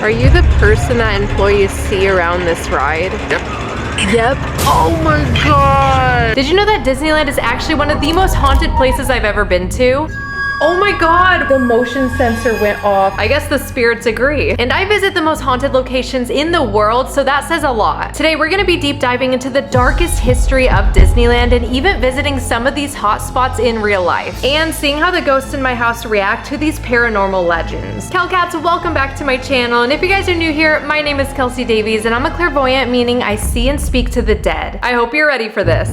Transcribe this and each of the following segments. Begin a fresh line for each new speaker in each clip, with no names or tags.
Are you the person that employees see around this ride? Yep. Oh my god. Did you know that Disneyland is actually one of the most haunted places I've ever been to? Oh my god, the motion sensor went off. I guess the spirits agree. And I visit the most haunted locations in the world, so that says a lot. Today, we're gonna be deep diving into the darkest history of Disneyland and even visiting some of these hot spots in real life. And seeing how the ghosts in my house react to these paranormal legends. Kelcats, welcome back to my channel. And if you guys are new here, my name is Kelsi Davies and I'm a clairvoyant, meaning I see and speak to the dead. I hope you're ready for this.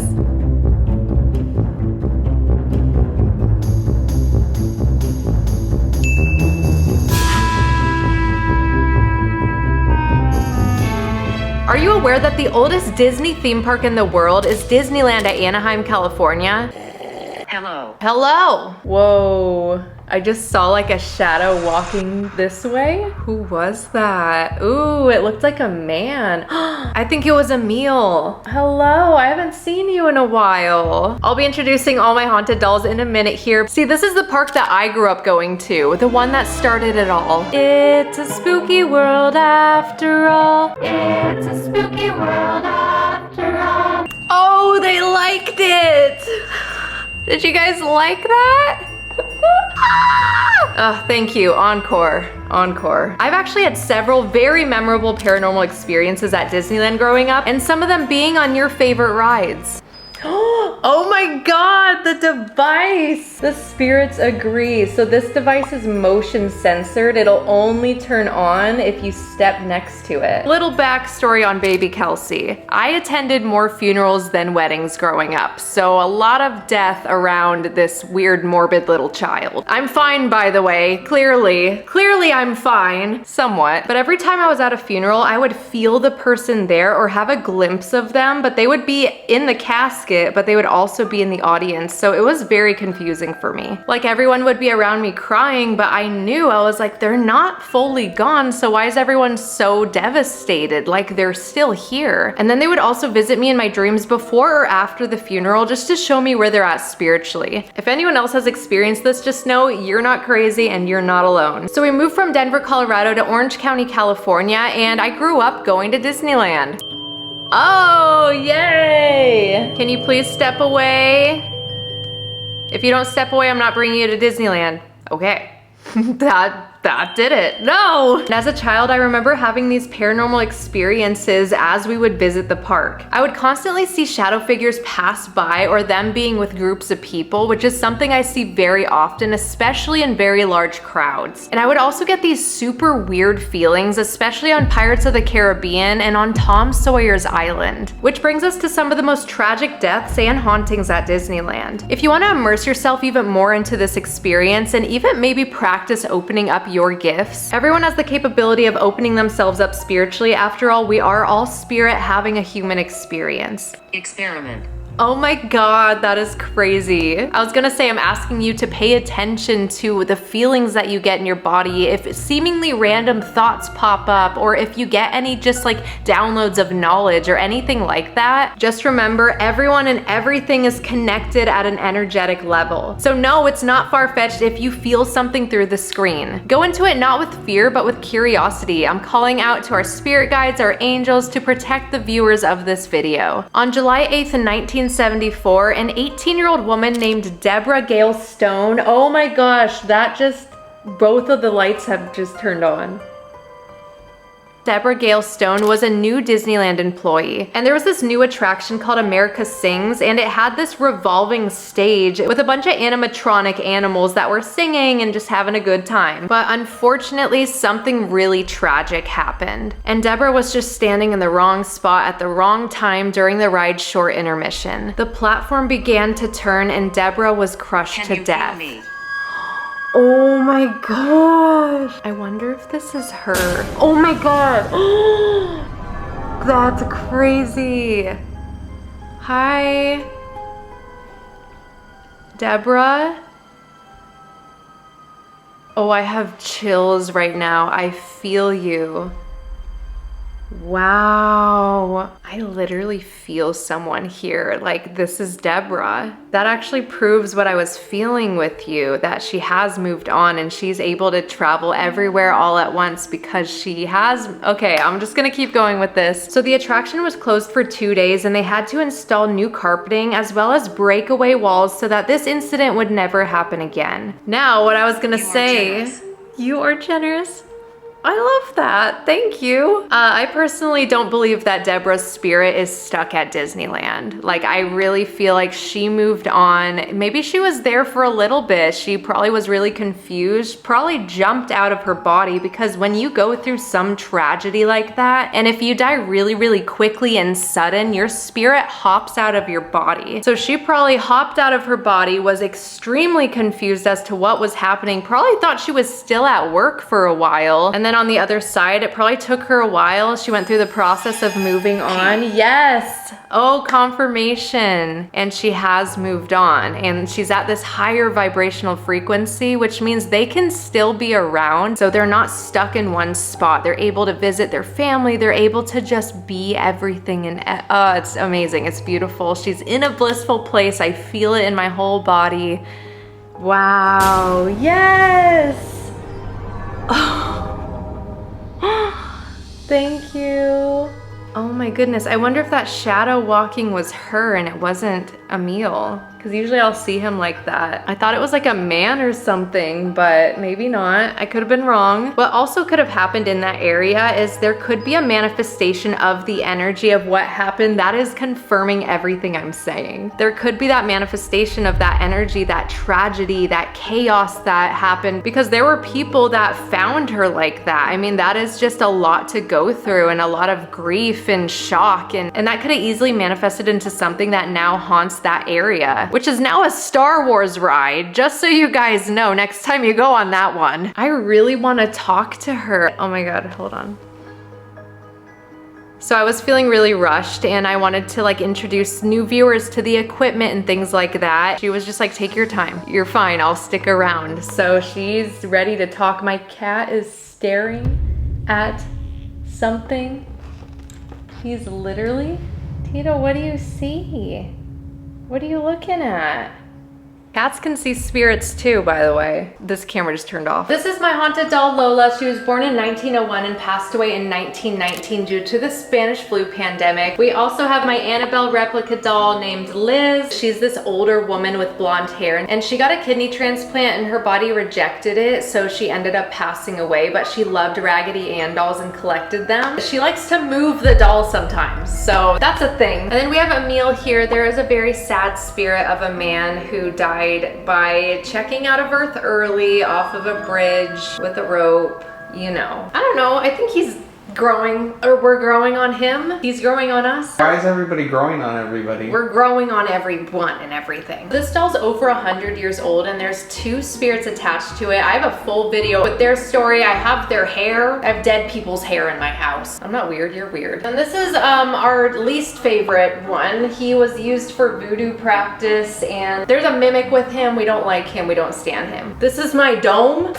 Are you aware that the oldest Disney theme park in the world is Disneyland at Anaheim, California?
Hello.
Hello. Whoa. I just saw like a shadow walking this way. Who was that? Ooh, it looked like a man. I think it was Emil. Hello, I haven't seen you in a while. I'll be introducing all my haunted dolls in a minute here. See, this is the park that I grew up going to, the one that started it all. It's a spooky world after all. It's a spooky world after all. Oh, they liked it. Did you guys like that? Oh, thank you. Encore. Encore. I've actually had several very memorable paranormal experiences at Disneyland growing up, and some of them being on your favorite rides. Oh my god, the device! The spirits agree. So this device is motion censored. It'll only turn on if you step next to it. Little backstory on baby Kelsi. I attended more funerals than weddings growing up, so a lot of death around this weird morbid little child. I'm fine, by the way. Clearly I'm fine. Somewhat. But every time I was at a funeral, I would feel the person there or have a glimpse of them, but they would be in the casket, but they would also be in the audience, so it was very confusing for me. Like, everyone would be around me crying, but I was like, they're not fully gone, so why is everyone so devastated? Like, they're still here. And then they would also visit me in my dreams before or after the funeral just to show me where they're at spiritually. If anyone else has experienced this, just know you're not crazy and you're not alone. So we moved from Denver, Colorado to Orange County, California, and I grew up going to Disneyland. Oh, yay! Can you please step away? If you don't step away, I'm not bringing you to Disneyland. Okay. That did it. No! And as a child, I remember having these paranormal experiences as we would visit the park. I would constantly see shadow figures pass by or them being with groups of people, which is something I see very often, especially in very large crowds. And I would also get these super weird feelings, especially on Pirates of the Caribbean and on Tom Sawyer's Island. Which brings us to some of the most tragic deaths and hauntings at Disneyland. If you want to immerse yourself even more into this experience and even maybe practice opening up your gifts. Everyone has the capability of opening themselves up spiritually. After all, we are all spirit having a human experience.
Experiment.
Oh my god, that is crazy. I was gonna say I'm asking you to pay attention to the feelings that you get in your body, if seemingly random thoughts pop up, or if you get any just like downloads of knowledge or anything like that. Just remember, everyone and everything is connected at an energetic level. So no, it's not far-fetched if you feel something through the screen. Go into it not with fear, but with curiosity. I'm calling out to our spirit guides, our angels, to protect the viewers of this video. On July 8th in 1974, an 18-year-old woman named Deborah Stone, oh my gosh, both of the lights have just turned on. Deborah Stone was a new Disneyland employee, and there was this new attraction called America Sings, and it had this revolving stage with a bunch of animatronic animals that were singing and just having a good time. But unfortunately, something really tragic happened, and Deborah was just standing in the wrong spot at the wrong time during the ride's short intermission. The platform began to turn, and Deborah was crushed to death. Oh my gosh. I wonder if this is her. Oh my god. That's crazy. Hi. Deborah? Oh, I have chills right now. I feel you. Wow, I literally feel someone here. Like, this is Deborah. That actually proves what I was feeling with you, that she has moved on and she's able to travel everywhere all at once because she has. Okay, I'm just gonna keep going with this. So the attraction was closed for 2 days and they had to install new carpeting as well as breakaway walls so that this incident would never happen again. Now, what I was gonna say, you are generous. I love that. Thank you. I personally don't believe that Deborah's spirit is stuck at Disneyland. Like, I really feel like she moved on. Maybe she was there for a little bit. She probably was really confused, probably jumped out of her body, because when you go through some tragedy like that, and if you die really, really quickly and sudden, your spirit hops out of your body. So she probably hopped out of her body, was extremely confused as to what was happening, probably thought she was still at work for a while, and then on the other side, it probably took her a while. She went through the process of moving on. Yes. Oh, confirmation. And she has moved on and she's at this higher vibrational frequency, which means they can still be around. So they're not stuck in one spot. They're able to visit their family. They're able to just be everything. And it's amazing. It's beautiful. She's in a blissful place. I feel it in my whole body. Wow. Yes. Oh. Thank you. Oh my goodness. I wonder if that shadow walking was her and it wasn't Emil. Because usually I'll see him like that. I thought it was like a man or something, but maybe not. I could have been wrong. What also could have happened in that area is there could be a manifestation of the energy of what happened. That is confirming everything I'm saying. There could be that manifestation of that energy, that tragedy, that chaos that happened, because there were people that found her like that. I mean, that is just a lot to go through and a lot of grief and shock, and that could have easily manifested into something that now haunts that area, which is now a Star Wars ride, just so you guys know next time you go on that one. I really want to talk to her. Oh my God, hold on. So I was feeling really rushed and I wanted to like introduce new viewers to the equipment and things like that. She was just like, take your time. You're fine, I'll stick around. So she's ready to talk. My cat is staring at something. He's literally, Tito, what do you see? What are you looking at? Cats can see spirits too, by the way. This camera just turned off. This is my haunted doll, Lola. She was born in 1901 and passed away in 1919 due to the Spanish flu pandemic. We also have my Annabelle replica doll named Liz. She's this older woman with blonde hair, and she got a kidney transplant and her body rejected it, so she ended up passing away, but she loved Raggedy Ann dolls and collected them. She likes to move the doll sometimes, so that's a thing. And then we have Emil here. There is a very sad spirit of a man who died by checking out of Earth early off of a bridge with a rope, you know. I don't know, I think he's growing, or we're growing on him. He's growing on us.
Why is everybody growing on everybody?
We're growing on everyone and everything. This doll's over 100 years old and there's 2 spirits attached to it. I have a full video with their story. I have their hair. I have dead people's hair in my house. I'm not weird, you're weird. And this is our least favorite one. He was used for voodoo practice and there's a mimic with him. We don't like him, we don't stand him. This is my dome.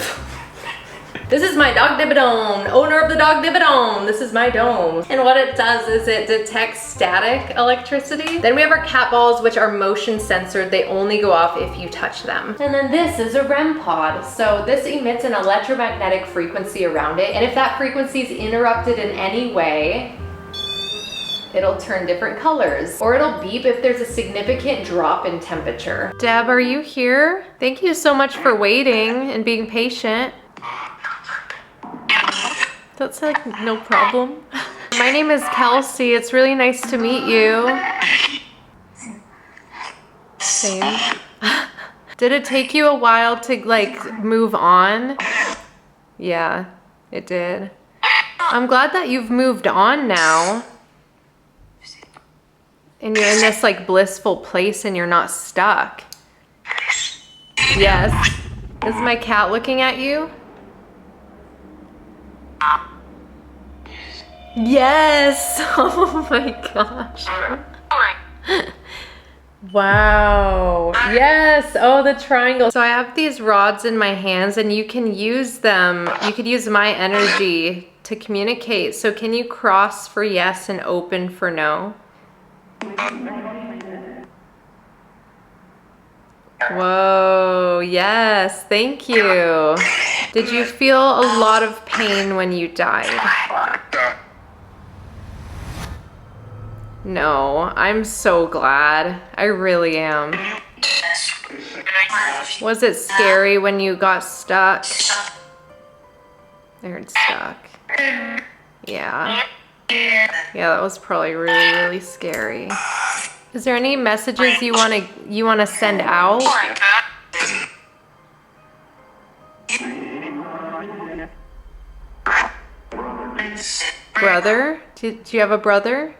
This is my dog Dibadome, owner of the dog Dibadome. This is my dome. And what it does is it detects static electricity. Then we have our cat balls, which are motion censored. They only go off if you touch them. And then this is a REM pod. So this emits an electromagnetic frequency around it. And if that frequency is interrupted in any way, it'll turn different colors, or it'll beep if there's a significant drop in temperature. Deb, are you here? Thank you so much for waiting and being patient. That's like no problem. My name is Kelsi. It's really nice to meet you. Same. Did it take you a while to like move on? Yeah, it did. I'm glad that you've moved on now. And you're in this like blissful place and you're not stuck. Yes. Is my cat looking at you? Yes! Oh my gosh. Wow. Yes. Oh, the triangle. So I have these rods in my hands and you can use them. You could use my energy to communicate. So can you cross for yes and open for no? Whoa, yes, thank you. Did you feel a lot of pain when you died? No, I'm so glad. I really am. Was it scary when you got stuck? I heard stuck. Yeah. Yeah, that was probably really, really scary. Is there any messages you wanna send out? Brother? Do you have a brother?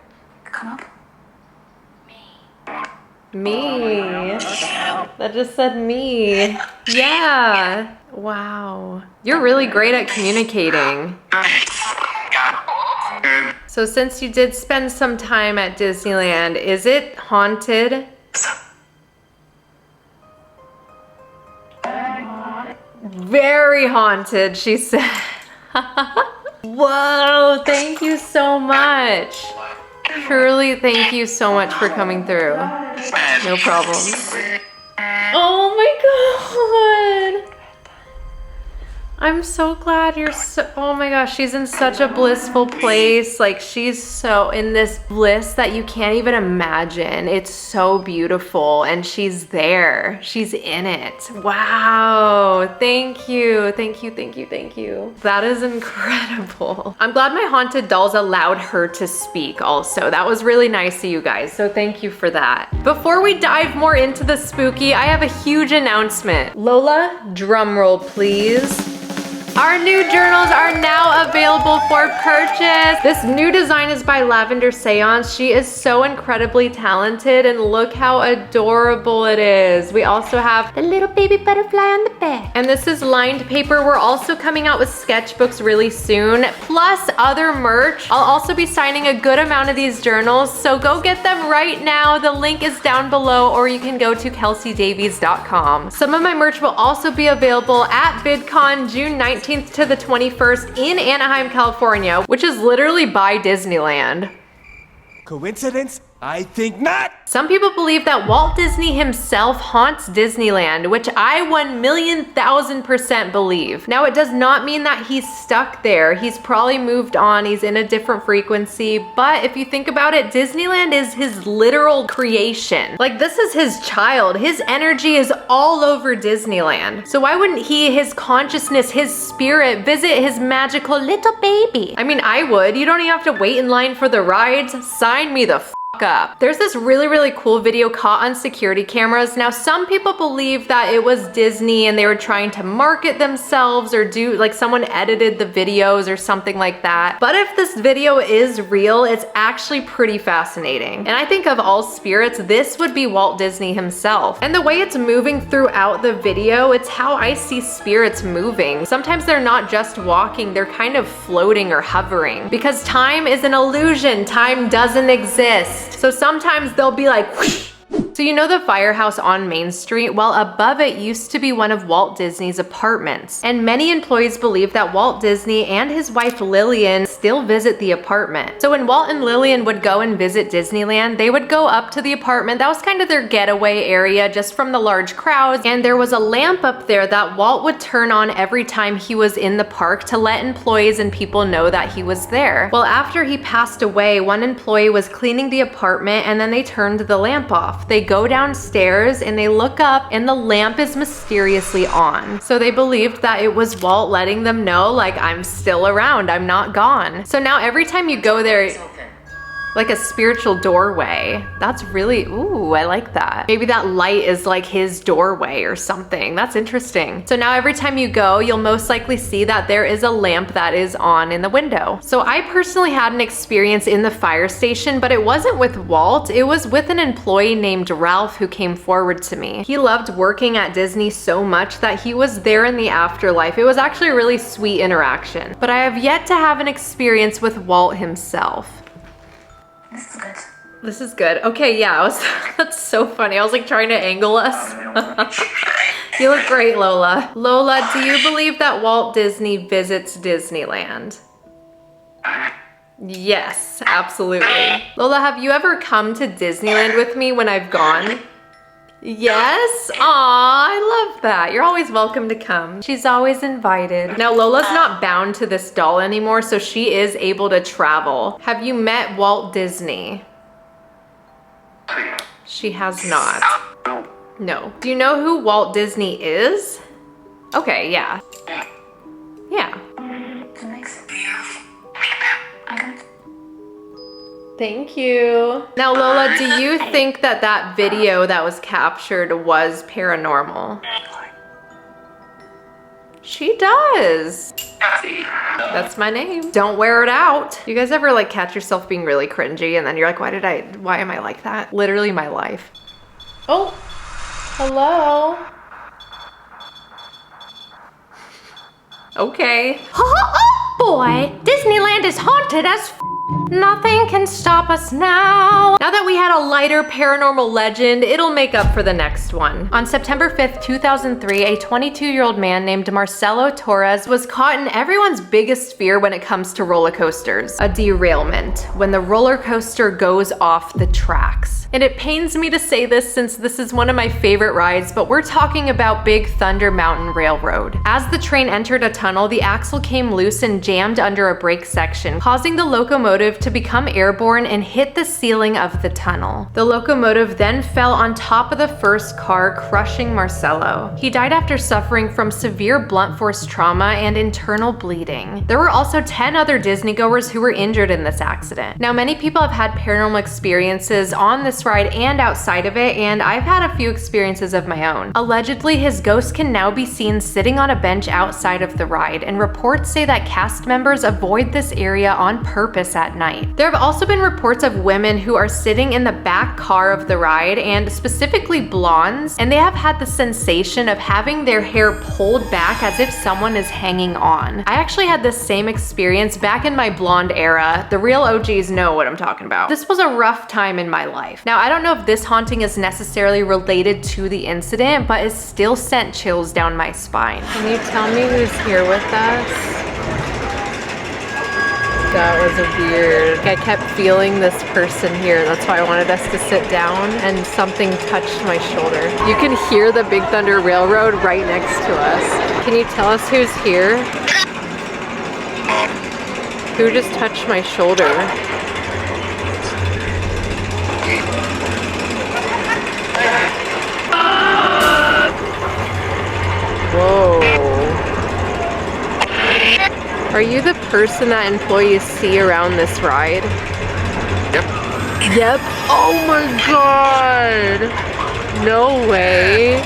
Come up.
Me. That just said me. Yeah. Wow. You're really great at communicating. So since you did spend some time at Disneyland, is it haunted? Very haunted, she said. Whoa, thank you so much. Truly, thank you so much for coming through. No problem. Oh my God. I'm so glad you're so, oh my gosh, she's in such a blissful place. Like she's so in this bliss that you can't even imagine. It's so beautiful and she's there. She's in it. Wow. Thank you. Thank you. Thank you. Thank you. That is incredible. I'm glad my haunted dolls allowed her to speak also. That was really nice of you guys. So thank you for that. Before we dive more into the spooky, I have a huge announcement. Lola, drum roll please. Our new journals are now available for purchase. This new design is by Lavender Seance. She is so incredibly talented and look how adorable it is. We also have the little baby butterfly on the back. And this is lined paper. We're also coming out with sketchbooks really soon, plus other merch. I'll also be signing a good amount of these journals, so go get them right now. The link is down below, or you can go to kelsidavies.com. Some of my merch will also be available at VidCon June 19th to the 21st in Anaheim, California, which is literally by Disneyland.
Coincidence? I think not!
Some people believe that Walt Disney himself haunts Disneyland, which I 1,000,000% believe. Now, it does not mean that he's stuck there. He's probably moved on, he's in a different frequency, but if you think about it, Disneyland is his literal creation. Like, this is his child. His energy is all over Disneyland. So why wouldn't he, his consciousness, his spirit, visit his magical little baby? I mean, I would. You don't even have to wait in line for the rides. Sign me the f up. There's this really cool video caught on security cameras. Now, some people believe that it was Disney and they were trying to market themselves or do like someone edited the videos or something like that. But if this video is real, it's actually pretty fascinating. And I think of all spirits, this would be Walt Disney himself. And the way it's moving throughout the video, it's how I see spirits moving. Sometimes they're not just walking, they're kind of floating or hovering because time is an illusion. Time doesn't exist. So sometimes they'll be like whoosh. So you know the firehouse on Main Street? Well, above it used to be one of Walt Disney's apartments. And many employees believe that Walt Disney and his wife Lillian still visit the apartment. So when Walt and Lillian would go and visit Disneyland, they would go up to the apartment. That was kind of their getaway area just from the large crowds. And there was a lamp up there that Walt would turn on every time he was in the park to let employees and people know that he was there. Well, after he passed away, one employee was cleaning the apartment and then they turned the lamp off. They go downstairs and they look up and the lamp is mysteriously on. So they believed that it was Walt letting them know, like, I'm still around, I'm not gone. So now every time you go there, like a spiritual doorway. That's really, ooh, I like that. Maybe that light is like his doorway or something. That's interesting. So now every time you go, you'll most likely see that there is a lamp that is on in the window. So I personally had an experience in the fire station, but it wasn't with Walt. It was with an employee named Ralph who came forward to me. He loved working at Disney so much that he was there in the afterlife. It was actually a really sweet interaction. But I have yet to have an experience with Walt himself.
This is good.
This is good. Okay, yeah, that's so funny. I was like trying to angle us. You look great, Lola. Lola, do you believe that Walt Disney visits Disneyland? Yes, absolutely. Lola, have you ever come to Disneyland with me when I've gone? Yes? Aw, I love that. You're always welcome to come. She's always invited. Now, Lola's not bound to this doll anymore, so she is able to travel. Have you met Walt Disney? She has not. No. Do you know who Walt Disney is? Okay, yeah. Yeah. Thank you. Now, Lola, do you think that that video that was captured was paranormal? She does. That's my name. Don't wear it out. You guys ever like catch yourself being really cringy and then you're like, why am I like that? Literally my life. Oh, hello. Okay. Oh boy, Disneyland is haunted as Nothing can stop us now. Now that we had a lighter paranormal legend, it'll make up for the next one. On September 5th, 2003, a 22-year-old man named Marcelo Torres was caught in everyone's biggest fear when it comes to roller coasters, a derailment, when the roller coaster goes off the tracks. And it pains me to say this since this is one of my favorite rides, but we're talking about Big Thunder Mountain Railroad. As the train entered a tunnel, the axle came loose and jammed under a brake section, causing the locomotive to become airborne and hit the ceiling of the tunnel. The locomotive then fell on top of the first car, crushing Marcelo. He died after suffering from severe blunt force trauma and internal bleeding. There were also 10 other Disney-goers who were injured in this accident. Now, many people have had paranormal experiences on this ride and outside of it, and I've had a few experiences of my own. Allegedly, his ghost can now be seen sitting on a bench outside of the ride, and reports say that cast members avoid this area on purpose at night. There have also been reports of women who are sitting in the back car of the ride, and specifically blondes, and they have had the sensation of having their hair pulled back as if someone is hanging on. I actually had this same experience back in my blonde era. The real OGs know what I'm talking about. This was a rough time in my life. Now, I don't know if this haunting is necessarily related to the incident, but it still sent chills down my spine. Can you tell me who's here with us? That was a weird, I kept feeling this person here. That's why I wanted us to sit down, and something touched my shoulder. You can hear the Big Thunder Railroad right next to us. Can you tell us who's here? Who just touched my shoulder? Whoa. Are you the person that employees see around this ride?
Yep.
Yep. Oh my god. No way.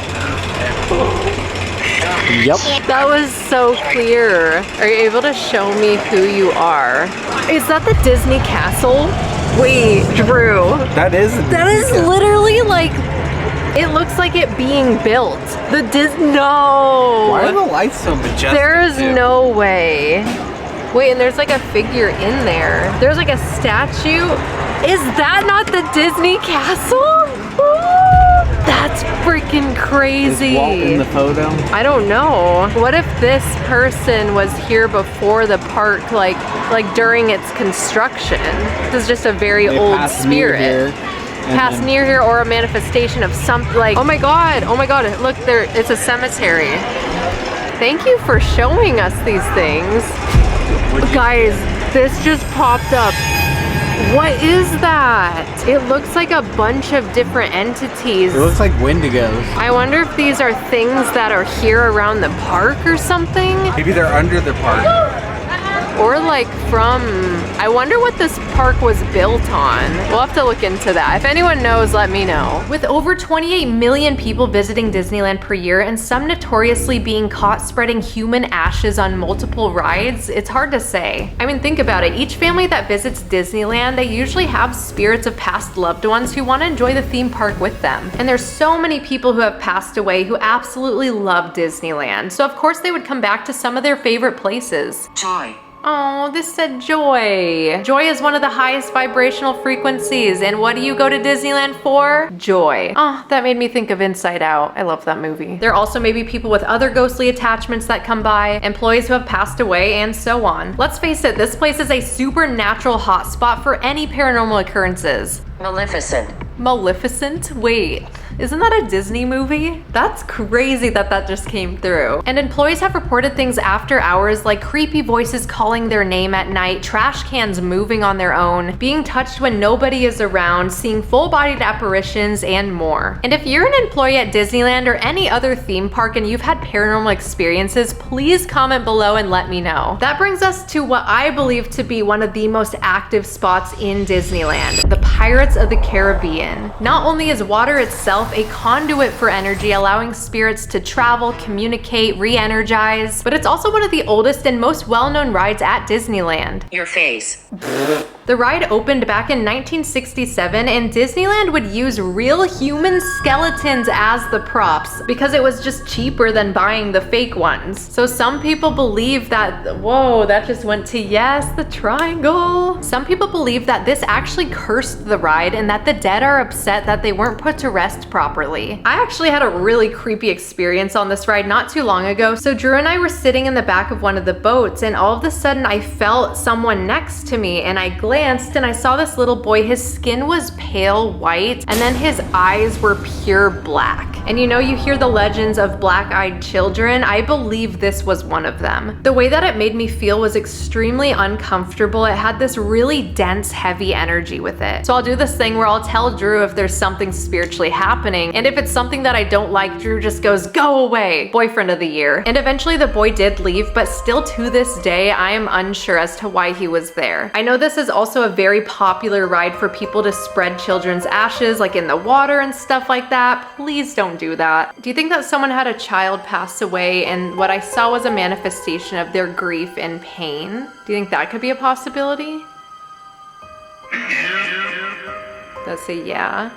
Yep.
That was so clear. Are you able to show me who you are? Is that the Disney castle? Wait, Drew.
That is
Literally like, it looks like it being built. No.
Why are the lights so majestic?
There is no way. Wait, and there's like a figure in there. There's like a statue. Is that not the Disney castle? Ooh, that's freaking crazy.
Is Walt in the photo?
I don't know. What if this person was here before the park, like during its construction? This is just a very old spirit. Pass near here, or a manifestation of something like, oh my god, look there, it's a cemetery. Thank you for showing us these things. Guys, this just popped up. What is that? It looks like a bunch of different entities.
It looks like Wendigos.
I wonder if these are things that are here around the park or something.
Maybe they're under the park.
Or like from, I wonder what this park was built on. We'll have to look into that. If anyone knows, let me know. With over 28 million people visiting Disneyland per year, and some notoriously being caught spreading human ashes on multiple rides, it's hard to say. I mean, think about it. Each family that visits Disneyland, they usually have spirits of past loved ones who want to enjoy the theme park with them. And there's so many people who have passed away who absolutely love Disneyland. So of course they would come back to some of their favorite places.
Joy.
Oh, this said joy. Joy is one of the highest vibrational frequencies, and what do you go to Disneyland for? Joy. Oh, that made me think of Inside Out. I love that movie. There also may be people with other ghostly attachments that come by, employees who have passed away, and so on. Let's face it, this place is a supernatural hotspot for any paranormal occurrences.
Maleficent.
Maleficent? Wait, isn't that a Disney movie? That's crazy that that just came through. And employees have reported things after hours like creepy voices calling their name at night, trash cans moving on their own, being touched when nobody is around, seeing full-bodied apparitions, and more. And if you're an employee at Disneyland or any other theme park and you've had paranormal experiences, please comment below and let me know. That brings us to what I believe to be one of the most active spots in Disneyland, the Pirates of the Caribbean. Not only is water itself a conduit for energy, allowing spirits to travel, communicate, re-energize, but it's also one of the oldest and most well-known rides at Disneyland.
Your face.
The ride opened back in 1967, and Disneyland would use real human skeletons as the props because it was just cheaper than buying the fake ones. So some people believe that, whoa, that just went to yes, the triangle. Some people believe that this actually cursed the ride and that the dead are upset that they weren't put to rest properly. I actually had a really creepy experience on this ride not too long ago. So Drew and I were sitting in the back of one of the boats, and all of a sudden I felt someone next to me, and I glanced and I saw this little boy. His skin was pale white, and then his eyes were pure black. And you know, you hear the legends of black-eyed children. I believe this was one of them. The way that it made me feel was extremely uncomfortable. It had this really dense, heavy energy with it. So I'll do this thing where I'll tell Drew if there's something spiritually happening, and if it's something that I don't like, Drew just goes, go away, boyfriend of the year. And eventually the boy did leave, but still to this day, I am unsure as to why he was there. I know this is also a very popular ride for people to spread children's ashes like in the water and stuff like that. Please don't do that. Do you think that someone had a child pass away and what I saw was a manifestation of their grief and pain? Do you think that could be a possibility? Does say yeah.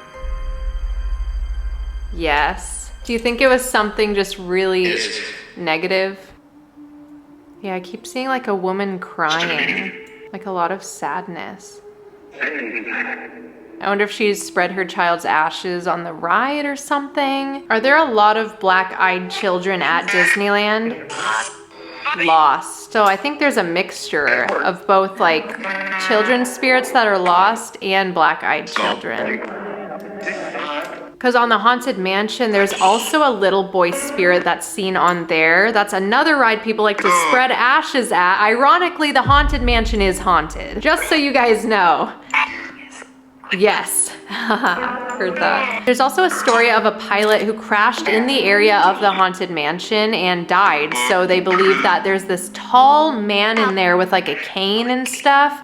Yes. Do you think it was something just really negative? Yeah, I keep seeing like a woman crying, like a lot of sadness. I wonder if she's spread her child's ashes on the ride or something. Are there a lot of black-eyed children at Disneyland? Lost. So I think there's a mixture of both like children's spirits that are lost and black-eyed children. Because on the Haunted Mansion, there's also a little boy spirit that's seen on there. That's another ride people like to spread ashes at. Ironically, the Haunted Mansion is haunted. Just so you guys know. Yes, heard that. There's also a story of a pilot who crashed in the area of the Haunted Mansion and died. So they believe that there's this tall man in there with like a cane and stuff.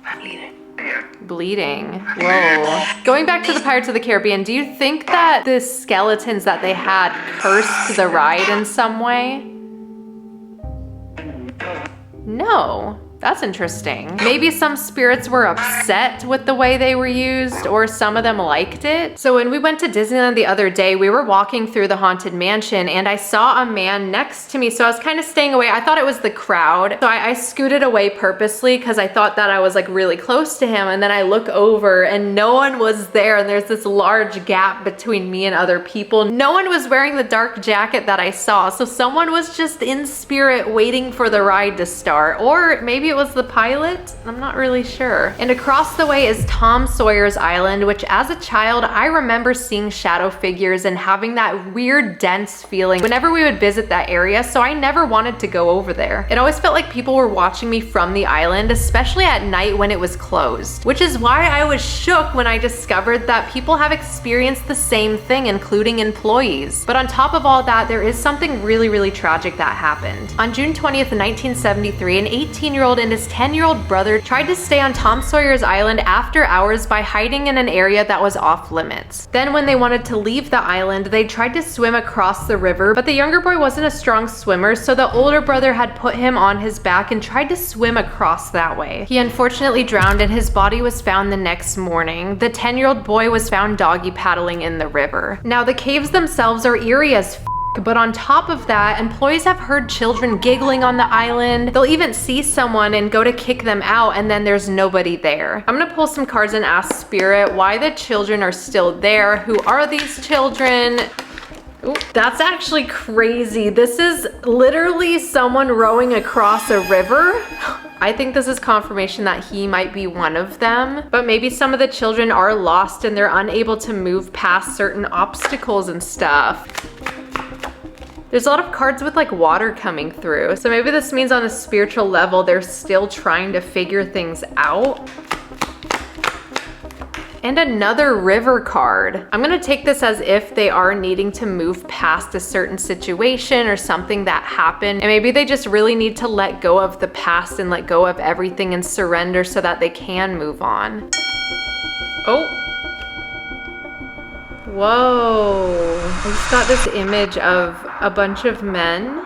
Bleeding. Whoa. Going back to the Pirates of the Caribbean, do you think that the skeletons that they had cursed the ride in some way? No. That's interesting. Maybe some spirits were upset with the way they were used, or some of them liked it. So when we went to Disneyland the other day, we were walking through the Haunted Mansion and I saw a man next to me. So I was kind of staying away. I thought it was the crowd. So I scooted away purposely because I thought that I was like really close to him. And then I look over and no one was there. And there's this large gap between me and other people. No one was wearing the dark jacket that I saw. So someone was just in spirit waiting for the ride to start. Or maybe it was the pilot? I'm not really sure. And across the way is Tom Sawyer's Island, which as a child, I remember seeing shadow figures and having that weird dense feeling whenever we would visit that area, so I never wanted to go over there. It always felt like people were watching me from the island, especially at night when it was closed, which is why I was shook when I discovered that people have experienced the same thing, including employees. But on top of all that, there is something really, really tragic that happened. On June 20th, 1973, an 18-year-old and his 10-year-old brother tried to stay on Tom Sawyer's Island after hours by hiding in an area that was off limits. Then when they wanted to leave the island, they tried to swim across the river, but the younger boy wasn't a strong swimmer, so the older brother had put him on his back and tried to swim across that way. He unfortunately drowned and his body was found the next morning. The 10-year-old boy was found doggy paddling in the river. Now the caves themselves are eerie as But on top of that, employees have heard children giggling on the island. They'll even see someone and go to kick them out, and then there's nobody there. I'm gonna pull some cards and ask Spirit why the children are still there. Who are these children? Ooh, that's actually crazy. This is literally someone rowing across a river. I think this is confirmation that he might be one of them, but maybe some of the children are lost and they're unable to move past certain obstacles and stuff. There's a lot of cards with like water coming through. So maybe this means on a spiritual level, they're still trying to figure things out. And another river card. I'm gonna take this as if they are needing to move past a certain situation or something that happened. And maybe they just really need to let go of the past and let go of everything and surrender so that they can move on. Oh. Whoa. I just got this image of a bunch of men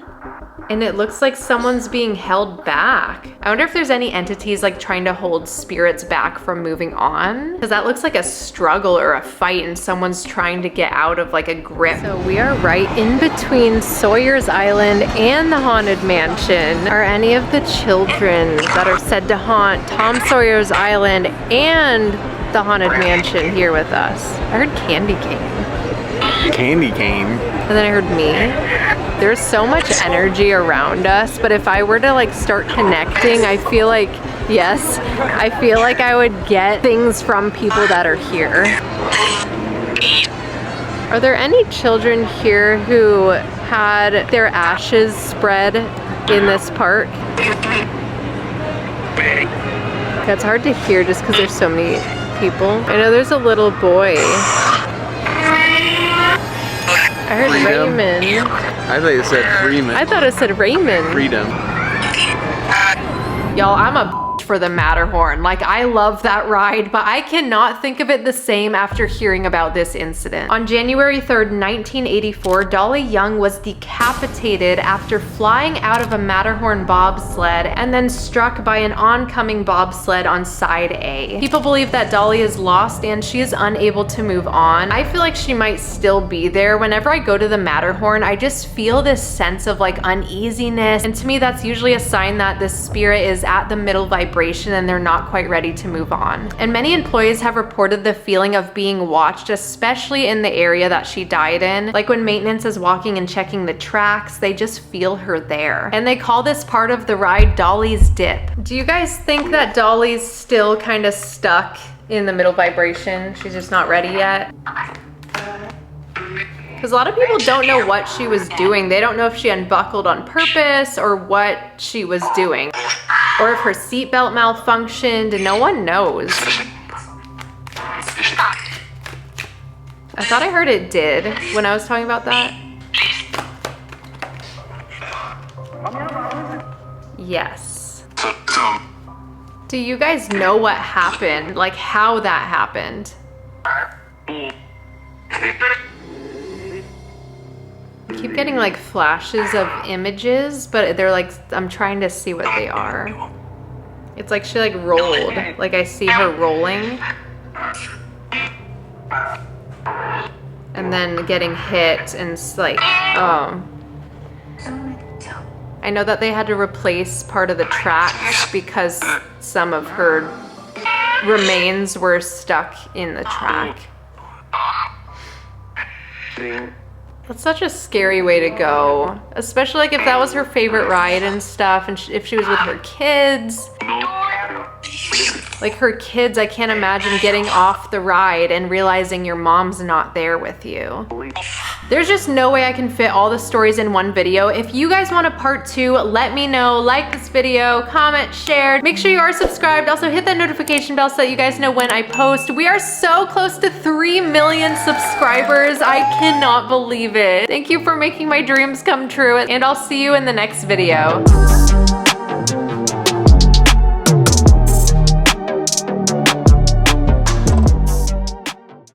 and it looks like someone's being held back. I wonder if there's any entities like trying to hold spirits back from moving on, because that looks like a struggle or a fight and someone's trying to get out of like a grip. So we are right in between Sawyer's Island and the Haunted Mansion. Are any of the children that are said to haunt Tom Sawyer's Island and the Haunted Mansion here with us? I heard Candy Cane.
Candy cane.
And then I heard me. There's so much energy around us, but if I were to like start connecting, I feel like, yes, I feel like I would get things from people that are here. Are there any children here who had their ashes spread in this park? That's hard to hear just because there's so many people. I know there's a little boy. I heard
Freedom.
Raymond.
I thought you said Freeman.
I thought it said Raymond.
Freedom.
Y'all, I'm a bitch for the Matterhorn. Like, I love that ride, but I cannot think of it the same after hearing about this incident. On January 3rd, 1984, Dolly Young was decapitated after flying out of a Matterhorn bobsled and then struck by an oncoming bobsled on side A. People believe that Dolly is lost and she is unable to move on. I feel like she might still be there. Whenever I go to the Matterhorn, I just feel this sense of like uneasiness, and to me that's usually a sign that the spirit is at the middle vibration and they're not quite ready to move on. And many employees have reported the feeling of being watched, especially in the area that she died in. Like when maintenance is walking and checking the tracks, they just feel her there. And they call this part of the ride Dolly's Dip. Do you guys think that Dolly's still kind of stuck in the middle vibration? She's just not ready yet? Because a lot of people don't know what she was doing. They don't know if she unbuckled on purpose or what she was doing. Or if her seatbelt malfunctioned, and no one knows. I thought I heard it did when I was talking about that. Yes. Do you guys know what happened? Like how that happened? I keep getting like flashes of images, but they're like, I'm trying to see what they are. It's like she like rolled, like I see her rolling. And then getting hit and it's like, I know that they had to replace part of the tracks because some of her remains were stuck in the track. That's such a scary way to go, especially like if that was her favorite ride and stuff, and if she was with her kids. Like her kids, I can't imagine getting off the ride and realizing your mom's not there with you. There's just no way I can fit all the stories in one video. If you guys want a part 2, let me know. Like this video, comment, share. Make sure you are subscribed. Also hit that notification bell so that you guys know when I post. We are so close to 3 million subscribers. I cannot believe it. Thank you for making my dreams come true, and I'll see you in the next video.